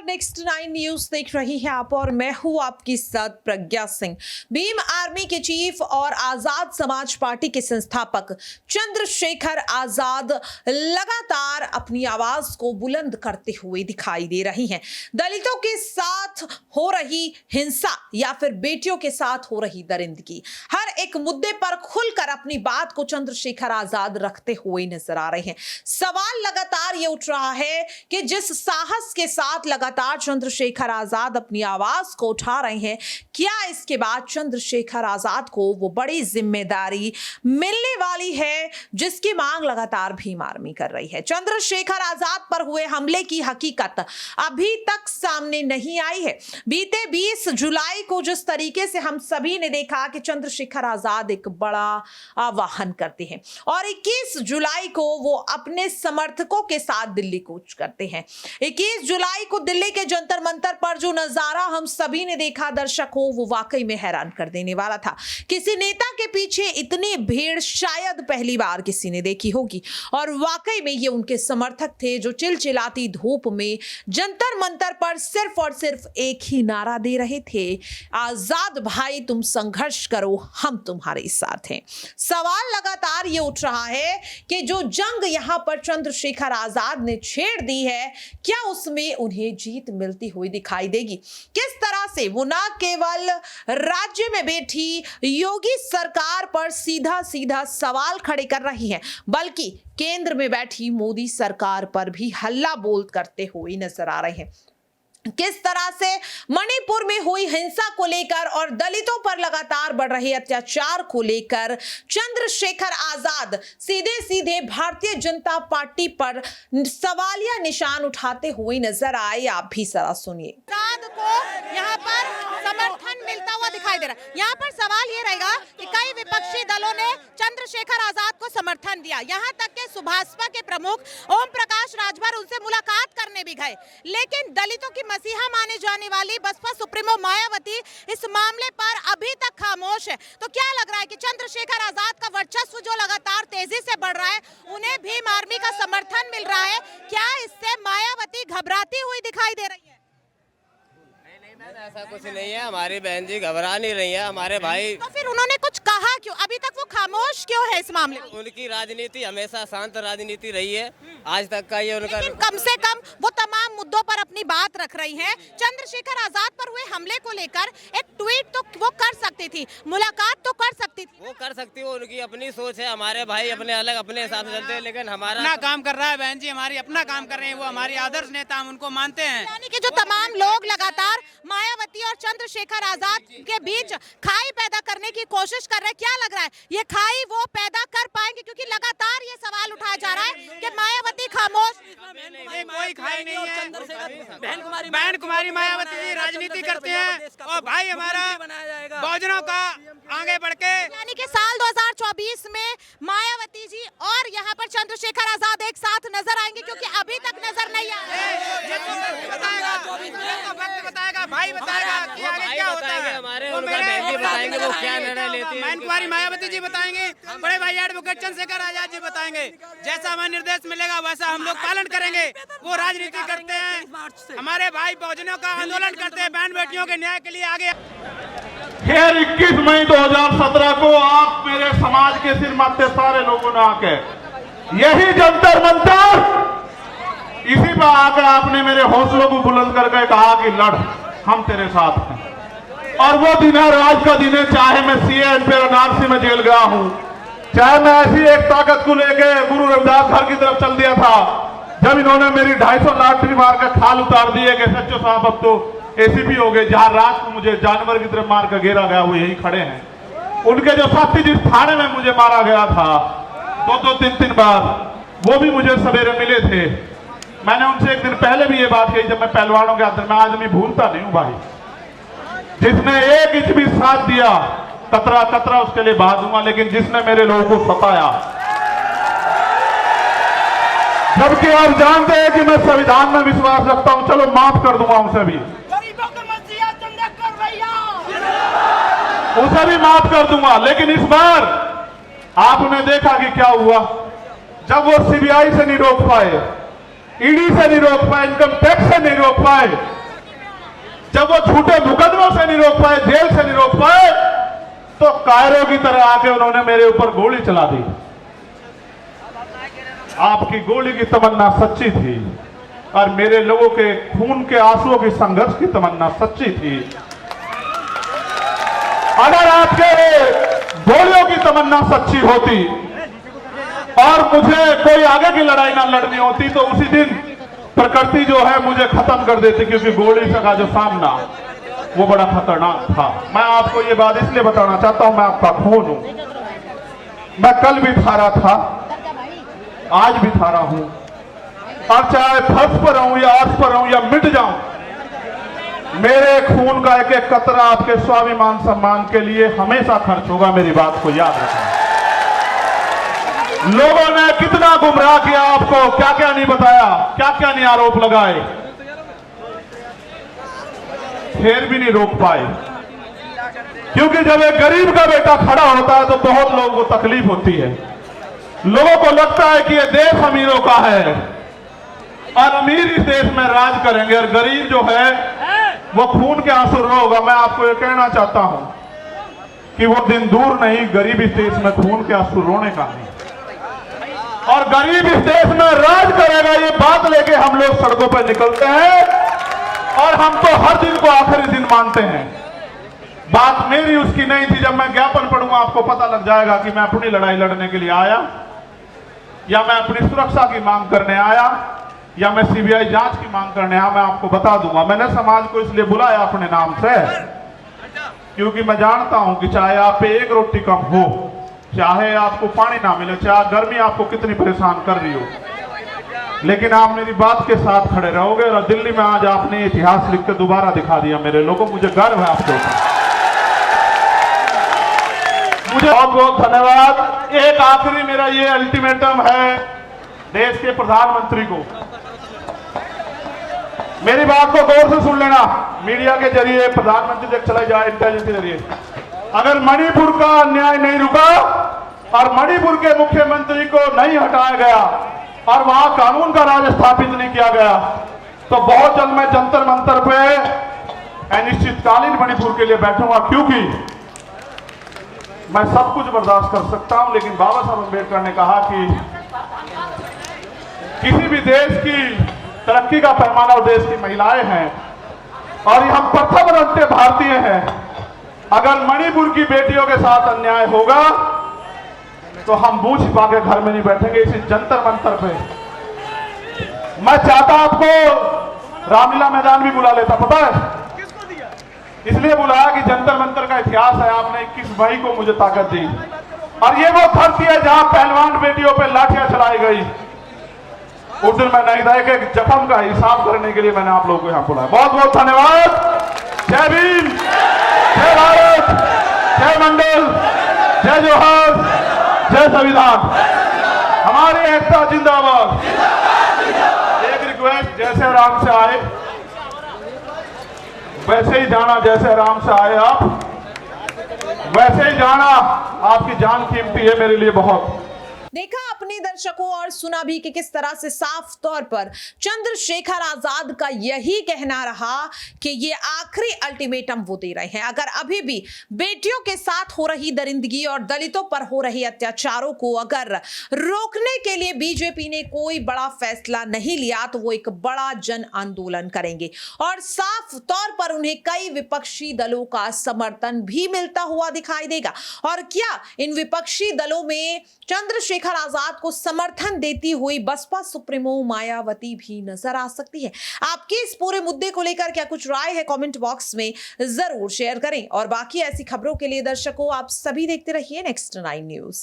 Next 9 news देख रही हैं आप और मैं हूं आपकी साथ प्रज्ञा सिंह। भीम आर्मी के चीफ और आजाद समाज पार्टी के संस्थापक चंद्रशेखर आजाद लगातार अपनी आवाज को बुलंद करते हुए दिखाई दे रही हैं। दलितों के साथ हो रही हिंसा या फिर बेटियों के साथ हो रही दरिंदगी, हर एक मुद्दे पर खुलकर अपनी बात को चंद्रशेखर आजाद रखते हुए नजर आ रहे हैं। सवाल लगातार ये उठ रहा है कि जिस साहस के साथ लगातार चंद्रशेखर आजाद अपनी आवाज को उठा रहे हैं, क्या इसके बाद चंद्रशेखर आजाद को वो बड़ी जिम्मेदारी मिलने वाली है जिसकी मांग लगातार भीम आर्मी कर रही है। चंद्रशेखर आजाद पर हुए हमले की हकीकत अभी तक सामने नहीं आई है। बीते 20 जुलाई को जिस तरीके से हम सभी ने देखा कि चंद्रशेखर आजाद एक बड़ा आह्वान करते हैं और 21 जुलाई को वो अपने समर्थकों के साथ दिल्ली कूच करते हैं। 21 जुलाई को दिल्ली के जंतर मंतर पर जो नजारा हम सभी ने देखा दर्शकों, वो वाकई में हैरान कर देने वाला था। किसी नेता के पीछे इतनी भीड़ शायद पहली बार किसी ने देखी होगी और वाकई में ये उनके समर्थक थे जो चिलचिलाती धूप में जंतर मंतर पर सिर्फ और सिर्फ एक ही नारा दे रहे थे, आजाद भाई तुम संघर्ष करो, हम तुम्हारे साथ हैं। सवाल लगातार ये उठ रहा है कि जो जंग यहां पर चंद्रशेखर आजाद ने छेड़ दी है, क्या उसमें उन्हें जीत मिलती हुई दिखाई देगी? किस तरह से वो न केवल राज्य में बैठी योगी सरकार पर सीधा सीधा सवाल खड़े कर रही है, बल्कि केंद्र में बैठी मोदी सरकार पर भी हल्ला बोल करते हुए नजर आ रहे हैं। किस तरह से मणिपुर में हुई हिंसा को लेकर और दलितों पर लगातार बढ़ रहे अत्याचार को लेकर चंद्रशेखर आजाद सीधे सीधे भारतीय जनता पार्टी पर सवालिया निशान उठाते हुए नजर आए। आप भी जरा सुनिए। आजाद को यहाँ पर समर्थन मिलता हुआ दिखाई दे रहा है। यहाँ पर सवाल ये रहेगा कि कई विपक्षी दलों ने चंद्रशेखर आजाद को समर्थन दिया, यहाँ तक के सुभाषपा के प्रमुख ओम प्रकाश राजभर उनसे मुलाकात करने भी गए, लेकिन दलितों की मसीहा माने जाने वाली बसपा सुप्रीमो मायावती इस मामले पर अभी तक खामोश है। तो क्या लग रहा है कि चंद्रशेखर आजाद का वर्चस्व जो लगातार तेजी से बढ़ रहा है, उन्हें भीम आर्मी का समर्थन मिल रहा है, क्या इससे मायावती घबराती हुई दिखाई दे रही है? ऐसा कुछ नहीं है, हमारी बहन जी घबरा नहीं रही है, हमारे भाई। तो फिर उन्होंने कुछ कहा क्यों? अभी तक वो खामोश क्यों है इस मामले में? उनकी राजनीति हमेशा शांत राजनीति रही है, आज तक का ये उनका। लेकिन कम से कम वो तमाम मुद्दों पर अपनी बात रख रही हैं। चंद्रशेखर आजाद पर हुए हमले को लेकर एक ट्वीट तो वो कर सकती थी, मुलाकात तो कर सकती थी। वो कर सकती है, उनकी अपनी सोच है, हमारे भाई अपने अलग अपने हिसाब से चलते हैं, लेकिन हमारा अपना काम कर रहा है बहन जी, हमारी अपना काम कर रहे हैं, वो हमारी आदर्श नेता, हम उनको मानते हैं। यानी कि जो तमाम लोग लगातार मायावती और चंद्रशेखर आजाद के बीच खाई पैदा करने की कोशिश कर रहे हैं, क्या लग रहा है ये खाई वो पैदा कर पाएंगे? क्योंकि लगातार ये सवाल उठाया जा रहा है कि मायावती खामोश। कोई खाई नहीं है, बहन कुमारी मायावती जी राजनीति करते हैं और भाई हमारा बहुजनों का आगे बढ़ के। यानी कि साल 2024 में मायावती जी और यहाँ पर चंद्रशेखर आजाद एक साथ नजर आएंगे, क्योंकि अभी तक नजर नहीं बताएगा भाई, बताएगा कि आगे क्या होता है। हमारे बताएंगे वो क्या निर्णय लेती है। बहन कुमारी मायावती जी बताएंगे, बड़े भाई एडवोकेट चंद्रशेखर आजाद जी बताएंगे। जैसा हमें निर्देश मिलेगा वैसा हम लोग पालन करेंगे। वो राजनीति करते हैं, हमारे भाई बहुजनों का आंदोलन करते हैं, बहन बेटियों के न्याय के लिए आगे। फिर 21 मई 2017 को आप मेरे समाज के सिर माथे सारे लोगों ने आके यही जंतर मंतर, इसी पर आकर आपने मेरे हौसलों को बुलंद करके कहा कि लड़, हम तेरे साथ हैं। और वो दिन है, आज का दिन है, चाहे मैं सीएए वाराणसी में जेल गया हूं, चाहे मैं ऐसी एक ताकत को लेके गुरु रविदास घर की तरफ चल दिया था, जब इन्होंने मेरी 250 लाठी मार कर खाल उतार दिए कि सच्चो साहब अब तो एसीपी हो गए। जहां रात को मुझे जानवर की तरफ मार कर घेरा गया, वो यही खड़े हैं। उनके जो साथी जिस थाने में मुझे मारा गया था 2-2, 3-3 बार, वो भी मुझे सवेरे मिले थे। मैंने उनसे एक दिन पहले भी ये बात कही, जब मैं पहलवानों के अंदर, मैं आदमी भूलता नहीं हूं भाई, जिसने एक इंच भी साथ दिया कतरा कतरा उसके लिए बहा दूंगा, लेकिन जिसने मेरे लोगों को सताया, जबकि आप जानते हैं कि मैं संविधान में विश्वास रखता हूं, चलो माफ कर दूंगा उसे भी, उसे भी माफ कर दूंगा। लेकिन इस बार आपने देखा कि क्या हुआ, जब वो सीबीआई से नहीं रोक पाए, ईडी से नहीं रोक पाए, इनकम टैक्स से नहीं रोक पाए, जब वो झूठे मुकदमों से नहीं रोक पाए, जेल से नहीं रोक पाए, तो कायरों की तरह आके उन्होंने मेरे ऊपर गोली चला दी। आपकी गोली की तमन्ना सच्ची थी और मेरे लोगों के खून के आंसुओं की संघर्ष की तमन्ना सच्ची थी। अगर आपके गोलियों की तमन्ना सच्ची होती और मुझे कोई आगे की लड़ाई ना लड़नी होती, तो उसी दिन प्रकृति जो है मुझे खत्म कर देती, क्योंकि गोली का जो सामना वो बड़ा खतरनाक था। मैं आपको ये बात इसलिए बताना चाहता हूं, मैं आपका खून हूं। मैं कल भी थारा था, आज भी थारा हूं, और चाहे फर्श पर रहूं या अर्श पर रहूं या मिट जाऊं, मेरे खून का एक एक कतरा आपके स्वाभिमान सम्मान के लिए हमेशा खर्च होगा। मेरी बात को याद रखना। लोगों ने कितना गुमराह किया आपको, क्या क्या नहीं बताया, क्या क्या नहीं आरोप लगाए, फिर भी नहीं रोक पाए। क्योंकि जब एक गरीब का बेटा खड़ा होता है तो बहुत लोगों को तकलीफ होती है। लोगों को लगता है कि ये देश अमीरों का है और अमीर इस देश में राज करेंगे और गरीब जो है वो खून के आंसू रोगा। मैं आपको ये कहना चाहता हूं कि वो दिन दूर नहीं, गरीब इस देश में खून के आंसू रोने का नहीं, और गरीब इस देश में राज करेगा, ये बात लेके हम लोग सड़कों पर निकलते हैं। और हम तो हर दिन को आखिरी दिन मानते हैं। बात मेरी उसकी नहीं थी। जब मैं ज्ञापन पढ़ूंगा आपको पता लग जाएगा कि मैं अपनी लड़ाई लड़ने के लिए आया, या मैं अपनी सुरक्षा की मांग करने आया, या मैं सीबीआई जांच की मांग करने आया। मैं आपको बता दूंगा। मैंने समाज को इसलिए बुलाया अपने नाम से, क्योंकि मैं जानता हूं कि चाहे आप पे एक रोटी कम हो, चाहे आपको पानी ना मिले, चाहे गर्मी आपको कितनी परेशान कर रही हो, लेकिन आप मेरी बात के साथ खड़े रहोगे। और दिल्ली में आज आपने इतिहास लिख के दोबारा दिखा दिया मेरे लोगों। मुझे गर्व है आपके ऊपर। मुझे बहुत बहुत धन्यवाद। एक आखिरी मेरा ये अल्टीमेटम है देश के प्रधानमंत्री को, मेरी बात को गौर से सुन लेना। मीडिया के जरिए प्रधानमंत्री तक चला जाए, इंटेलिजेंस के जरिए। अगर मणिपुर का अन्याय नहीं रुका और मणिपुर के मुख्यमंत्री को नहीं हटाया गया और वहां कानून का राज स्थापित नहीं किया गया, तो बहुत जल्द मैं जंतर मंतर पे अनिश्चितकालीन मणिपुर के लिए बैठूंगा। क्योंकि मैं सब कुछ बर्दाश्त कर सकता हूं, लेकिन बाबा साहब अम्बेडकर ने कहा कि किसी भी देश की तरक्की का पैमाना और देश की महिलाएं हैं, और ये हम प्रथम रंगते भारतीय हैं। अगर मणिपुर की बेटियों के साथ अन्याय होगा तो हम मुंह छिपा के घर में नहीं बैठेंगे। इसी जंतर मंतर पे मैं चाहता आपको रामलीला मैदान भी बुला लेता, पता है इसलिए बुलाया कि जंतर मंतर का इतिहास है। आपने 21 मई को मुझे ताकत दी, और ये वो धरती है जहां पहलवान बेटियों पे लाठियां चलाई गई। उस दिन मैं नहीं था, एक जख्म का हिसाब करने के लिए मैंने आप लोगों को यहां बुलाया। बहुत बहुत धन्यवाद। जय भीम, जय भारत, जय मंडल, जय जोहर, जय संविधान। हमारी एकता जिंदाबाद। एक रिक्वेस्ट, जैसे राम से आए वैसे ही जाना, जैसे राम से आए आप वैसे ही जाना। आपकी जान कीमती है मेरे लिए बहुत। देखा अपने दर्शकों और सुना भी कि किस तरह से साफ तौर पर चंद्रशेखर आजाद का यही कहना रहा कि ये आखिरी अल्टीमेटम वो दे रहे हैं। अगर अभी भी बेटियों के साथ हो रही दरिंदगी और दलितों पर हो रहे अत्याचारों को अगर रोकने के लिए बीजेपी ने कोई बड़ा फैसला नहीं लिया, तो वो एक बड़ा जन आंदोलन करेंगे और साफ तौर पर उन्हें कई विपक्षी दलों का समर्थन भी मिलता हुआ दिखाई देगा। और क्या इन विपक्षी दलों में चंद्रशेखर आजाद को समर्थन देती हुई बसपा सुप्रीमो मायावती भी नजर आ सकती है? आपकी इस पूरे मुद्दे को लेकर क्या कुछ राय है, कमेंट बॉक्स में जरूर शेयर करें। और बाकी ऐसी खबरों के लिए दर्शकों आप सभी देखते रहिए नेक्स्ट 9 न्यूज।